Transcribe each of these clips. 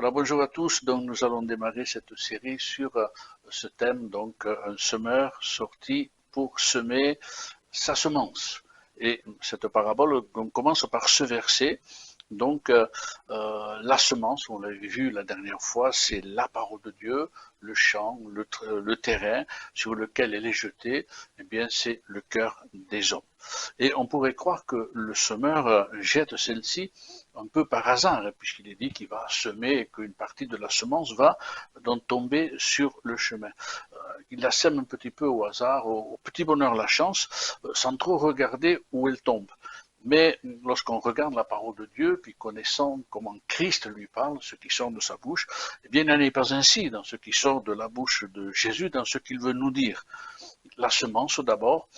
Voilà, bonjour à tous. Donc, nous allons démarrer cette série sur ce thème, donc un semeur sorti pour semer sa semence. Et cette parabole, on commence par ce verset. Donc, la semence, on l'avait vu la dernière fois, c'est la parole de Dieu, le champ, le terrain sur lequel elle est jetée, eh bien, c'est le cœur des hommes. Et on pourrait croire que le semeur jette celle-ci un peu par hasard, puisqu'il est dit qu'il va semer et qu'une partie de la semence va donc tomber sur le chemin. Il la sème un petit peu au hasard, au petit bonheur la chance, sans trop regarder où elle tombe. Mais lorsqu'on regarde la parole de Dieu, puis connaissant comment Christ lui parle, ce qui sort de sa bouche, eh bien, il n'en est pas ainsi dans ce qui sort de la bouche de Jésus, dans ce qu'il veut nous dire. La semence, d'abord,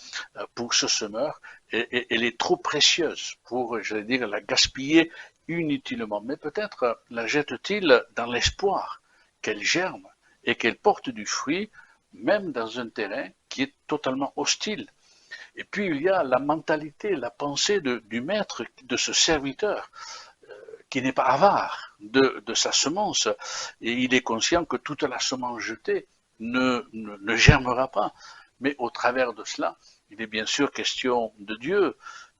pour ce semeur, elle est trop précieuse pour, j'allais dire, la gaspiller inutilement. Mais peut-être la jette-t-il dans l'espoir qu'elle germe et qu'elle porte du fruit, même dans un terrain qui est totalement hostile. Et puis il y a la mentalité, la pensée du maître, de ce serviteur, qui n'est pas avare de sa semence, et il est conscient que toute la semence jetée ne germera pas. Mais au travers de cela, il est bien sûr question de Dieu.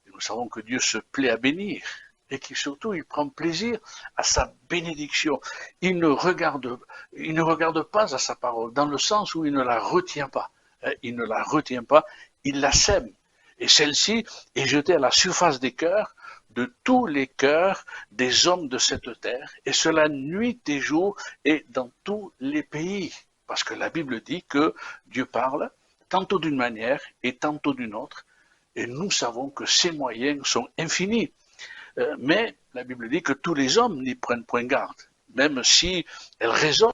Et nous savons que Dieu se plaît à bénir et qui surtout il prend plaisir à sa bénédiction. Il ne regarde pas à sa parole dans le sens où il ne la retient pas. Il ne la retient pas, il la sème. Et celle-ci est jetée à la surface des cœurs, de tous les cœurs des hommes de cette terre, et cela nuit et jour et dans tous les pays. Parce que la Bible dit que Dieu parle tantôt d'une manière et tantôt d'une autre, et nous savons que ces moyens sont infinis. Mais la Bible dit que tous les hommes n'y prennent point garde, même si elles résonnent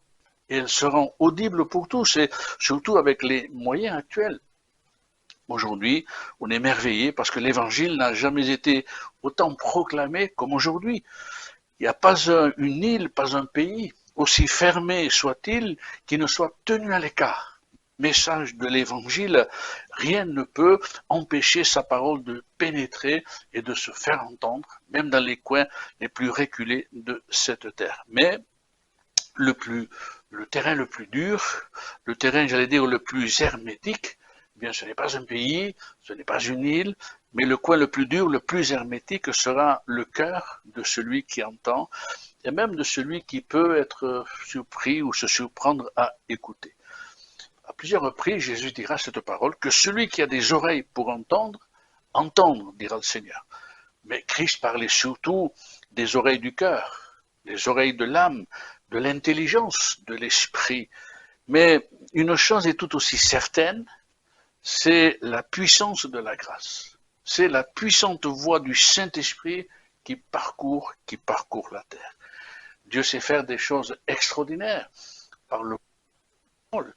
et elles seront audibles pour tous, et surtout avec les moyens actuels. Aujourd'hui, on est émerveillé parce que l'évangile n'a jamais été autant proclamé comme aujourd'hui. Il n'y a pas une île, pas un pays, aussi fermé soit-il, qui ne soit tenu à l'écart. Message de l'évangile, rien ne peut empêcher sa parole de pénétrer et de se faire entendre, même dans les coins les plus reculés de cette terre. Mais le terrain le plus dur, le terrain, j'allais dire, le plus hermétique, eh bien, ce n'est pas un pays, ce n'est pas une île, mais le coin le plus dur, le plus hermétique sera le cœur de celui qui entend, et même de celui qui peut être surpris ou se surprendre à écouter. À plusieurs reprises, Jésus dira cette parole, que celui qui a des oreilles pour entendre, entendre, dira le Seigneur. Mais Christ parlait surtout des oreilles du cœur, des oreilles de l'âme, de l'intelligence, de l'esprit. Mais une chose est tout aussi certaine, c'est la puissance de la grâce. C'est la puissante voix du Saint-Esprit qui parcourt la terre. Dieu sait faire des choses extraordinaires par le parole.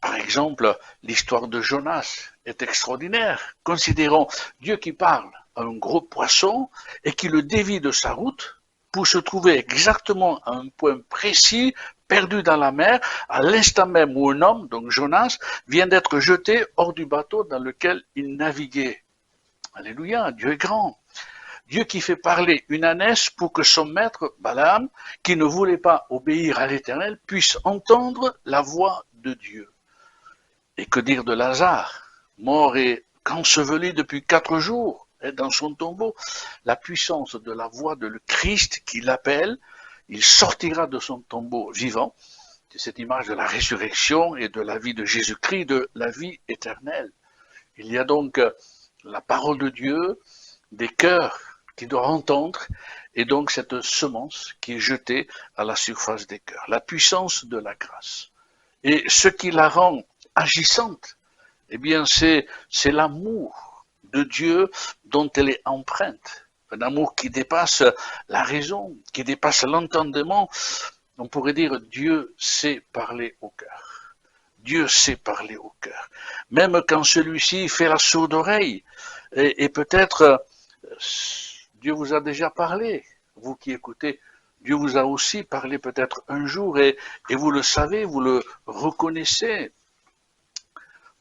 Par exemple, l'histoire de Jonas est extraordinaire. Considérons Dieu qui parle à un gros poisson et qui le dévie de sa route pour se trouver exactement à un point précis, perdu dans la mer, à l'instant même où un homme, donc Jonas, vient d'être jeté hors du bateau dans lequel il naviguait. Alléluia, Dieu est grand. Dieu qui fait parler une ânesse pour que son maître, Balaam, qui ne voulait pas obéir à l'Éternel, puisse entendre la voix de Dieu. Et que dire de Lazare, mort et enseveli depuis 4 jours dans son tombeau. La puissance de la voix de le Christ qui l'appelle, il sortira de son tombeau vivant. C'est cette image de la résurrection et de la vie de Jésus-Christ, de la vie éternelle. Il y a donc la parole de Dieu, des cœurs qui doivent entendre, et donc cette semence qui est jetée à la surface des cœurs. La puissance de la grâce. Et ce qui la rend agissante, eh bien c'est l'amour de Dieu dont elle est empreinte. Un amour qui dépasse la raison, qui dépasse l'entendement. On pourrait dire Dieu sait parler au cœur. Dieu sait parler au cœur. Même quand celui-ci fait la sourde oreille. Et peut-être Dieu vous a déjà parlé, vous qui écoutez. Dieu vous a aussi parlé peut-être un jour et vous le savez, vous le reconnaissez.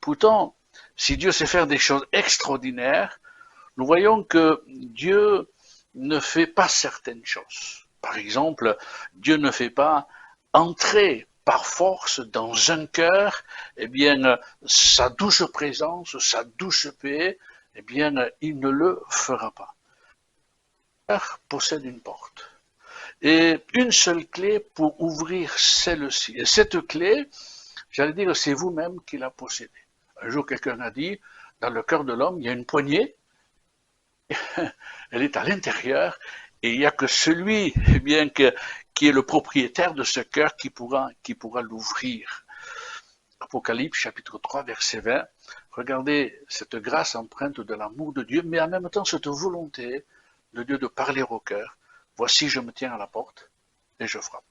Pourtant, si Dieu sait faire des choses extraordinaires, nous voyons que Dieu ne fait pas certaines choses. Par exemple, Dieu ne fait pas entrer par force dans un cœur, eh bien, sa douce présence, sa douce paix, eh bien, il ne le fera pas. Le cœur possède une porte et une seule clé pour ouvrir celle-ci. Et cette clé, j'allais dire, c'est vous-même qui la possédez. Un jour, quelqu'un a dit, dans le cœur de l'homme, il y a une poignée, elle est à l'intérieur, et il n'y a que celui, eh bien, qui est le propriétaire de ce cœur qui pourra l'ouvrir. Apocalypse chapitre 3 verset 20. Regardez cette grâce empreinte de l'amour de Dieu, mais en même temps cette volonté de Dieu de parler au cœur. Voici, je me tiens à la porte et je frappe.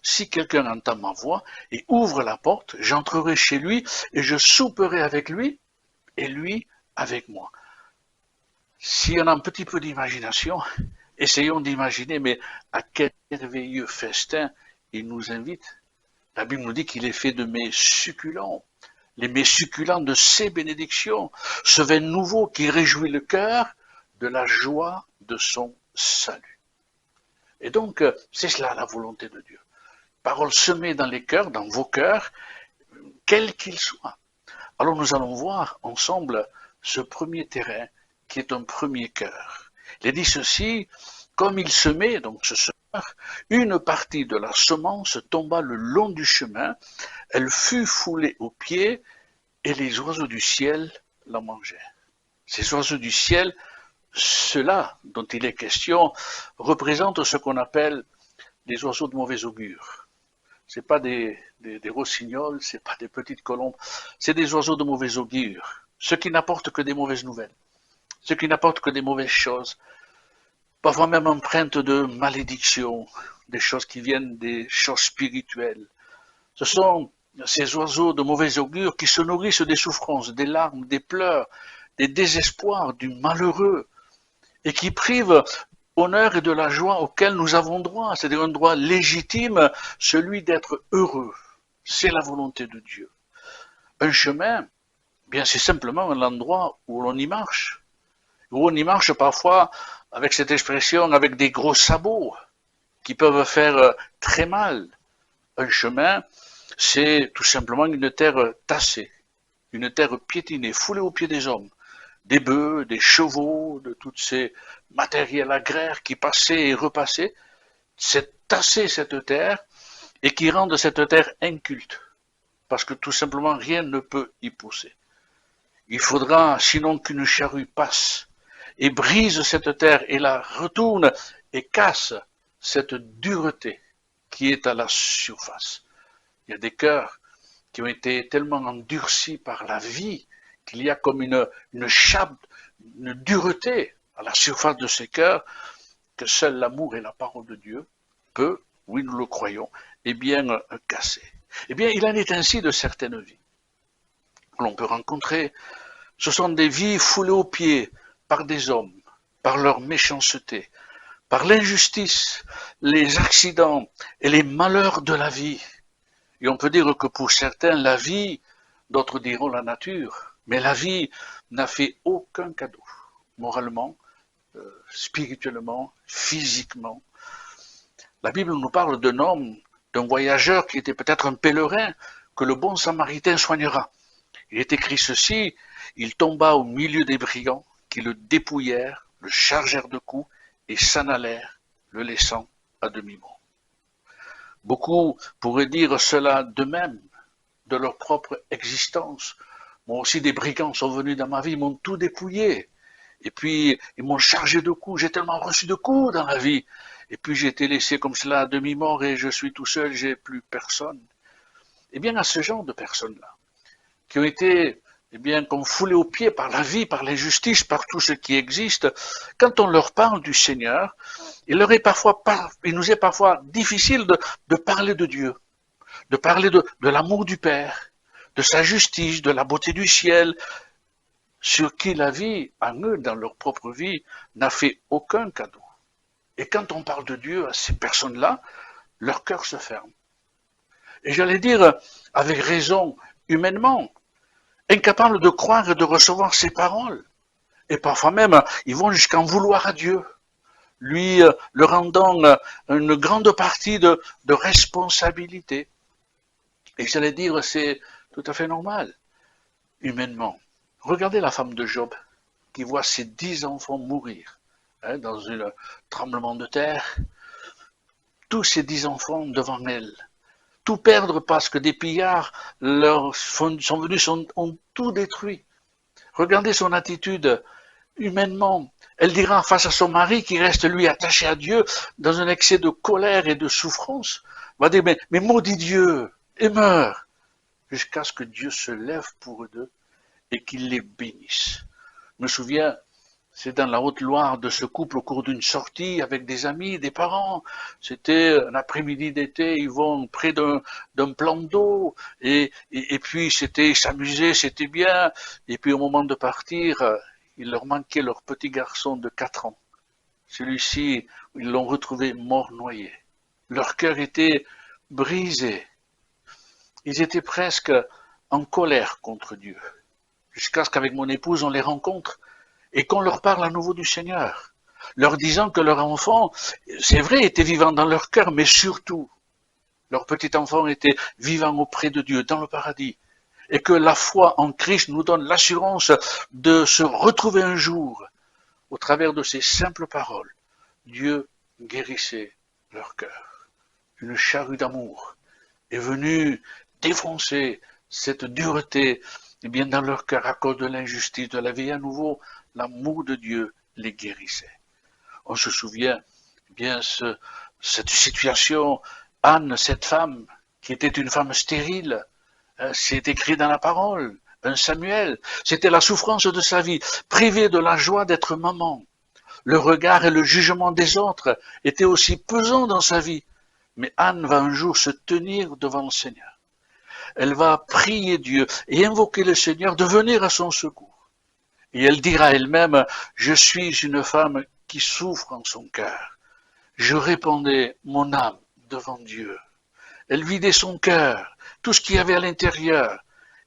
Si quelqu'un entend ma voix et ouvre la porte, j'entrerai chez lui et je souperai avec lui et lui avec moi. Si on a un petit peu d'imagination, essayons d'imaginer, mais à quel merveilleux festin il nous invite. La Bible nous dit qu'il est fait de mets succulents, les mets succulents de ses bénédictions, ce vin nouveau qui réjouit le cœur de la joie de son salut. Et donc, c'est cela la volonté de Dieu. Parole semée dans les cœurs, dans vos cœurs, quels qu'ils soient. Alors nous allons voir ensemble ce premier terrain qui est un premier cœur. Il est dit ceci, comme il semait, donc ce semeur, une partie de la semence tomba le long du chemin, elle fut foulée aux pieds et les oiseaux du ciel la mangèrent. Ces oiseaux du ciel, ceux-là dont il est question, représentent ce qu'on appelle des oiseaux de mauvais augure. C'est pas des rossignols, c'est pas des petites colombes, c'est des oiseaux de mauvais augure, ceux qui n'apportent que des mauvaises nouvelles, ceux qui n'apportent que des mauvaises choses, parfois même empreintes de malédiction, des choses qui viennent des choses spirituelles. Ce sont ces oiseaux de mauvais augure qui se nourrissent des souffrances, des larmes, des pleurs, des désespoirs, du malheureux, et qui privent du bonheur et de la joie auquel nous avons droit, c'est-à-dire un droit légitime, celui d'être heureux. C'est la volonté de Dieu. Un chemin, bien c'est simplement un endroit où l'on y marche, où on y marche parfois avec cette expression, avec des gros sabots qui peuvent faire très mal. Un chemin, c'est tout simplement une terre tassée, une terre piétinée, foulée aux pieds des hommes, des bœufs, des chevaux, de tous ces matériels agraires qui passaient et repassaient. C'est tasser cette terre et qui rendent cette terre inculte, parce que tout simplement rien ne peut y pousser. Il faudra sinon qu'une charrue passe et brise cette terre et la retourne et casse cette dureté qui est à la surface. Il y a des cœurs qui ont été tellement endurcis par la vie qu'il y a comme une chape, une dureté à la surface de ces cœurs que seul l'amour et la parole de Dieu peut, oui nous le croyons, eh bien casser. Eh bien il en est ainsi de certaines vies que l'on peut rencontrer. Ce sont des vies foulées aux pieds par des hommes, par leur méchanceté, par l'injustice, les accidents et les malheurs de la vie. Et on peut dire que pour certains, la vie, d'autres diront la nature, mais la vie n'a fait aucun cadeau, moralement, spirituellement, physiquement. La Bible nous parle d'un homme, d'un voyageur qui était peut-être un pèlerin, que le bon samaritain soignera. Il est écrit ceci, il tomba au milieu des brigands qui le dépouillèrent, le chargèrent de coups et s'en allèrent, le laissant à demi-mort. Beaucoup pourraient dire cela d'eux-mêmes, de leur propre existence. Moi aussi, des brigands sont venus dans ma vie, ils m'ont tout dépouillé. Et puis, ils m'ont chargé de coups, j'ai tellement reçu de coups dans la vie. Et puis, j'ai été laissé comme cela à demi-mort et je suis tout seul, j'ai plus personne. Eh bien, à ce genre de personnes-là, qui ont été, eh bien, comme foulées aux pieds par la vie, par l'injustice, par tout ce qui existe, quand on leur parle du Seigneur, il nous est parfois difficile de parler de Dieu, de parler de l'amour du Père, de sa justice, de la beauté du ciel, sur qui la vie, en eux, dans leur propre vie, n'a fait aucun cadeau. Et quand on parle de Dieu à ces personnes-là, leur cœur se ferme. Et j'allais dire, avec raison, humainement, incapables de croire et de recevoir ses paroles. Et parfois même, ils vont jusqu'à en vouloir à Dieu lui le rendant une grande partie de responsabilité. Et j'allais dire, c'est tout à fait normal, humainement. Regardez la femme de Job, qui voit ses 10 enfants mourir dans un tremblement de terre, tous ses 10 enfants devant elle, tout perdre parce que des pillards sont venus, ont tout détruit. Regardez son attitude humainement. Elle dira face à son mari qui reste lui attaché à Dieu dans un excès de colère et de souffrance, va dire mais maudit Dieu et meurt jusqu'à ce que Dieu se lève pour eux et qu'il les bénisse. Je me souviens, c'est dans la Haute-Loire de ce couple au cours d'une sortie avec des amis, des parents. C'était un après-midi d'été, ils vont près d'un plan d'eau et puis ils s'amusaient, c'était bien. Et puis au moment de partir, il leur manquait leur petit garçon de 4 ans. Celui-ci, ils l'ont retrouvé mort noyé. Leur cœur était brisé. Ils étaient presque en colère contre Dieu. Jusqu'à ce qu'avec mon épouse, on les rencontre et qu'on leur parle à nouveau du Seigneur, leur disant que leur enfant, c'est vrai, était vivant dans leur cœur, mais surtout, leur petit enfant était vivant auprès de Dieu, dans le paradis, et que la foi en Christ nous donne l'assurance de se retrouver un jour, au travers de ces simples paroles. Dieu guérissait leur cœur. Une charrue d'amour est venue défoncer cette dureté bien dans leur cœur à cause de l'injustice de la vie. À nouveau, l'amour de Dieu les guérissait. On se souvient bien cette situation, Anne, cette femme, qui était une femme stérile, c'est écrit dans la parole, un Samuel, c'était la souffrance de sa vie, privée de la joie d'être maman. Le regard et le jugement des autres étaient aussi pesants dans sa vie. Mais Anne va un jour se tenir devant le Seigneur. Elle va prier Dieu et invoquer le Seigneur de venir à son secours. Et elle dira elle-même, je suis une femme qui souffre en son cœur. Je répandais mon âme devant Dieu. Elle vidait son cœur, tout ce qu'il y avait à l'intérieur.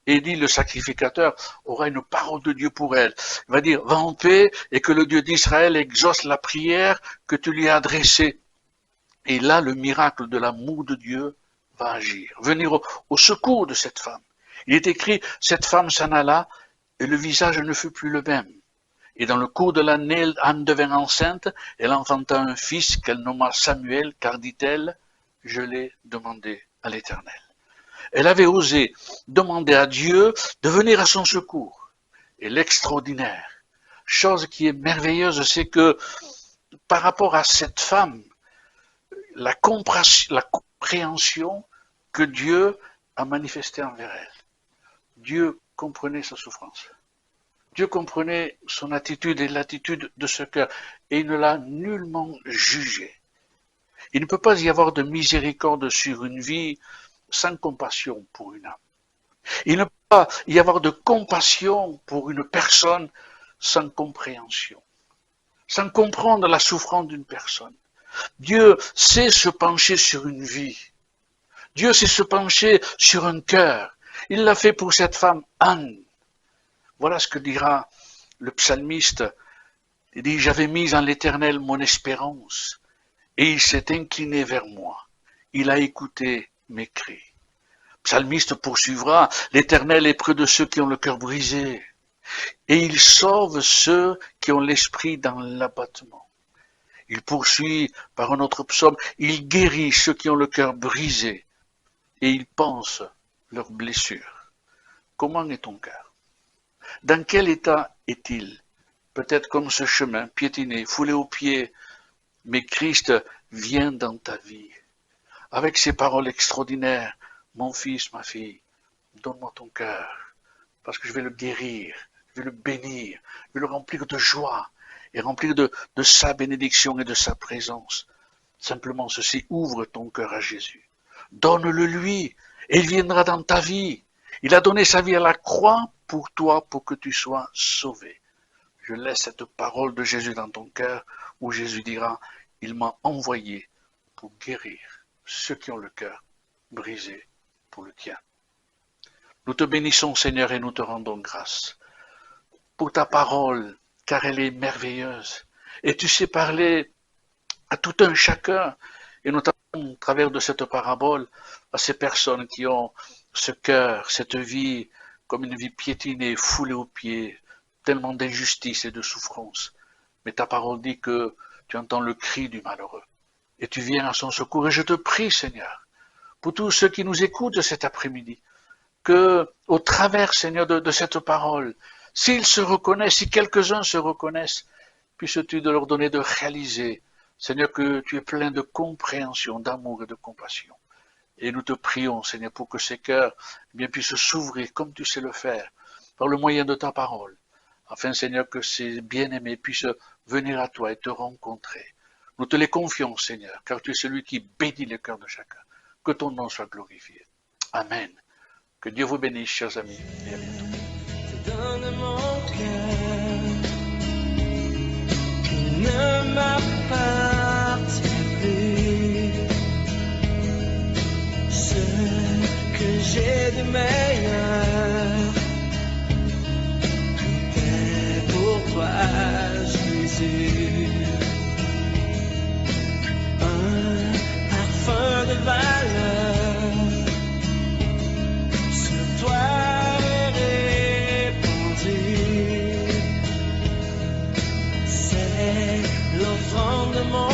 Et dit le sacrificateur aura une parole de Dieu pour elle. Il va dire, va en paix et que le Dieu d'Israël exauce la prière que tu lui as adressée. Et là, le miracle de l'amour de Dieu va agir, venir au secours de cette femme. Il est écrit, cette femme s'en alla et le visage ne fut plus le même. Et dans le cours de l'année, Anne devint enceinte, elle enfanta un fils qu'elle nomma Samuel, car dit-elle, je l'ai demandé à l'Éternel. Elle avait osé demander à Dieu de venir à son secours. Et l'extraordinaire, chose qui est merveilleuse, c'est que par rapport à cette femme, la compréhension que Dieu a manifestée envers elle. Dieu comprenait sa souffrance. Dieu comprenait son attitude et l'attitude de ce cœur, et il ne l'a nullement jugé. Il ne peut pas y avoir de miséricorde sur une vie sans compassion pour une âme. Il ne peut pas y avoir de compassion pour une personne sans compréhension, sans comprendre la souffrance d'une personne. Dieu sait se pencher sur une vie. Dieu sait se pencher sur un cœur. Il l'a fait pour cette femme, Anne. Voilà ce que dira le psalmiste. Il dit, j'avais mis en l'Éternel mon espérance, et il s'est incliné vers moi. Il a écouté mes cris. Le psalmiste poursuivra, l'Éternel est près de ceux qui ont le cœur brisé, et il sauve ceux qui ont l'esprit dans l'abattement. Il poursuit par un autre psaume, il guérit ceux qui ont le cœur brisé, et il pense leurs blessures. Comment est ton cœur? Dans quel état est-il? Peut-être comme ce chemin, piétiné, foulé aux pieds, mais Christ vient dans ta vie. Avec ces paroles extraordinaires, mon fils, ma fille, donne-moi ton cœur, parce que je vais le guérir, je vais le bénir, je vais le remplir de joie, et remplir de sa bénédiction et de sa présence. Simplement ceci, ouvre ton cœur à Jésus. Donne-le lui, et il viendra dans ta vie. Il a donné sa vie à la croix pour toi, pour que tu sois sauvé. Je laisse cette parole de Jésus dans ton cœur, où Jésus dira, il m'a envoyé pour guérir ceux qui ont le cœur brisé pour le tien. Nous te bénissons, Seigneur, et nous te rendons grâce pour ta parole, car elle est merveilleuse. Et tu sais parler à tout un chacun, et notamment au travers de cette parabole, à ces personnes qui ont ce cœur, cette vie, comme une vie piétinée, foulée aux pieds, tellement d'injustice et de souffrance. Mais ta parole dit que tu entends le cri du malheureux, et tu viens à son secours, et je te prie, Seigneur, pour tous ceux qui nous écoutent cet après-midi, que, au travers, Seigneur, de cette parole, s'ils se reconnaissent, si quelques-uns se reconnaissent, puisses-tu de leur donner de réaliser, Seigneur, que tu es plein de compréhension, d'amour et de compassion. Et nous te prions, Seigneur, pour que ces cœurs bien puissent s'ouvrir comme tu sais le faire, par le moyen de ta parole, afin, Seigneur, que ces bien-aimés puissent venir à toi et te rencontrer. Nous te les confions, Seigneur, car tu es celui qui bénit le cœur de chacun. Que ton nom soit glorifié. Amen. Que Dieu vous bénisse, chers amis, et à bientôt. Je donne mon cœur qui ne m'appartient plus. Ce que j'ai de meilleur, tout est pour toi, Jésus. Un parfum de valeur sur toi est répandu. C'est l'offrande de mon